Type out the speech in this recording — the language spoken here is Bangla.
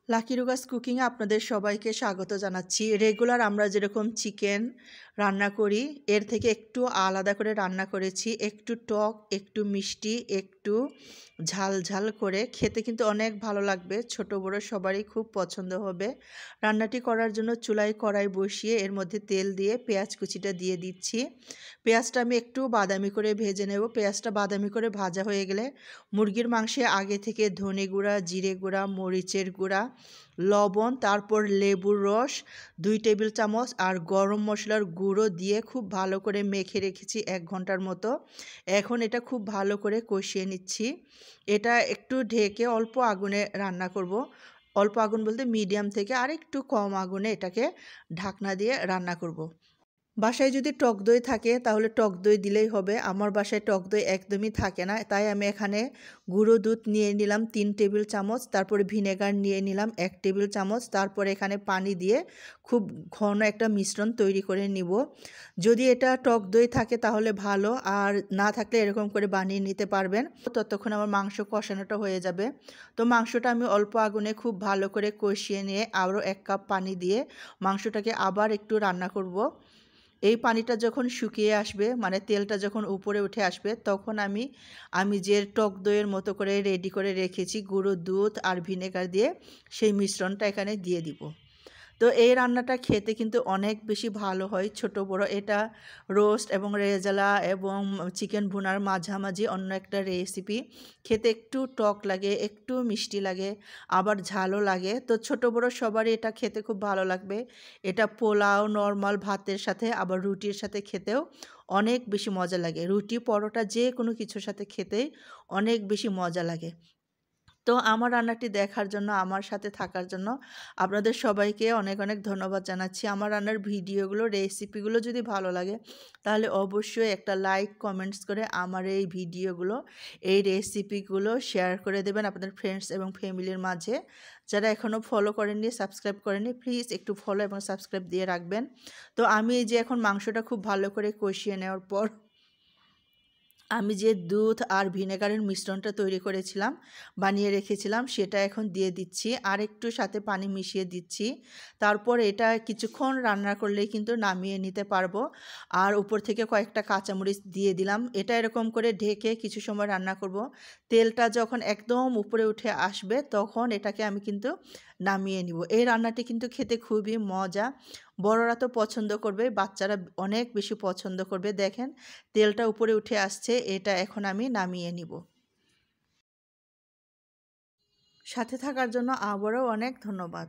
লাকি রুগাস কুকিংয়ে আপনাদের সবাইকে স্বাগত জানাচ্ছি। রেগুলার আমরা যেরকম চিকেন রান্না করি, এর থেকে একটু আলাদা করে রান্না করেছি। একটু টক, একটু মিষ্টি, একটু ঝাল ঝাল করে খেতে কিন্তু অনেক ভালো লাগবে। ছোট বড় সবারই খুব পছন্দ হবে। রান্নাটি করার জন্য চুলায় কড়াই বসিয়ে এর মধ্যে তেল দিয়ে পেঁয়াজ কুচিটা দিয়ে দিচ্ছি। পেঁয়াজটা আমি একটু বাদামি করে ভেজে নেব। পেঁয়াজটা বাদামি করে ভাজা হয়ে গেলে মুরগির মাংসে আগে থেকে ধনে গুঁড়া, জিরে গুঁড়া, মরিচের গুঁড়া, লবণ, তারপর লেবুর রস 2 টেবিল চামচ আর গরম মশলার গুঁড়ো দিয়ে খুব ভালো করে মেখে রেখেছি 1 ঘন্টার মতো। এখন এটা খুব ভালো করে কষিয়ে নিচ্ছি। এটা একটু ঢেকে অল্প আগুনে রান্না করব। অল্প আগুন বলতে মিডিয়াম থেকে আরেকটু কম আগুনে এটাকে ঢাকনা দিয়ে রান্না করব। বাসায় যদি টক দই থাকে তাহলে টক দই দিলেই হবে। আমার বাসায় টক দই একদমই থাকে না, তাই আমি এখানে গুঁড়ো দুধ নিয়ে নিলাম 3 টেবিল চামচ, তারপরে ভিনেগার নিয়ে নিলাম 1 টেবিল চামচ, তারপরে এখানে পানি দিয়ে খুব ঘন একটা মিশ্রণ তৈরি করে নিব। যদি এটা টক দই থাকে তাহলে ভালো, আর না থাকলে এরকম করে বানিয়ে নিতে পারবেন। ততক্ষণ আমার মাংস কষানোটা হয়ে যাবে। তো মাংসটা আমি অল্প আগুনে খুব ভালো করে কষিয়ে নিয়ে আরও 1 কাপ পানি দিয়ে মাংসটাকে আবার একটু রান্না করব। এই পানিটা যখন শুকিয়ে আসবে, মানে তেলটা যখন উপরে উঠে আসবে, তখন আমি যে টক দইয়ের মতো করে রেডি করে রেখেছি গুঁড়ো দুধ আর ভিনেগার দিয়ে, সেই মিশ্রণটা এখানে দিয়ে দিব। তো এই রান্নাটা খেতে কিন্তু অনেক বেশি ভালো হয়। ছোট বড় এটা রোস্ট এবং রেজালা এবং চিকেন ভুনার মাঝামাঝি অন্য একটা রেসিপি। খেতে একটু টক লাগে, একটু মিষ্টি লাগে, আবার ঝালও লাগে। তো ছোট বড় সবারই এটা খেতে খুব ভালো লাগবে। এটা পোলাও, নর্মাল ভাতের সাথে, আবার রুটির সাথে খেতেও অনেক বেশি মজা লাগে। রুটি, পরোটা যে কোনো কিছুর সাথে খেতেই অনেক বেশি মজা লাগে। তো আমার রান্নাটি দেখার জন্য, আমার সাথে থাকার জন্য আপনাদের সবাইকে অনেক অনেক ধন্যবাদ জানাচ্ছি। আমার রান্নার ভিডিওগুলো, রেসিপিগুলো যদি ভালো লাগে তাহলে অবশ্যই একটা লাইক, কমেন্টস করে আমার এই ভিডিওগুলো, এই রেসিপিগুলো শেয়ার করে দেবেন আপনাদের ফ্রেন্ডস এবং ফ্যামিলির মাঝে। যারা এখনও ফলো করেননি, সাবস্ক্রাইব করেননি, প্লিজ একটু ফলো এবং সাবস্ক্রাইব দিয়ে রাখবেন। তো আমি এই যে এখন মাংসটা খুব ভালো করে কষিয়ে নেওয়ার পর আমি যে দুধ আর ভিনেগারের মিশ্রণটা তৈরি করেছিলাম, বানিয়ে রেখেছিলাম, সেটা এখন দিয়ে দিচ্ছি। আর একটু সাথে পানি মিশিয়ে দিচ্ছি। তারপর এটা কিছুক্ষণ রান্না করলেই কিন্তু নামিয়ে নিতে পারবো। আর উপর থেকে কয়েকটা কাঁচামরিচ দিয়ে দিলাম। এটা এরকম করে ঢেকে কিছু সময় রান্না করব। তেলটা যখন একদম উপরে উঠে আসবে তখন এটাকে আমি কিন্তু নামিয়ে নিব। এই রান্নাটি কিন্তু খেতে খুবই মজা। বড়রা তো পছন্দ করবে, বাচ্চারা অনেক বেশি পছন্দ করবে। দেখেন তেলটা উপরে উঠে আসছে, এটা এখন আমি নামিয়ে নিব। সাথে থাকার জন্য আবারও অনেক ধন্যবাদ।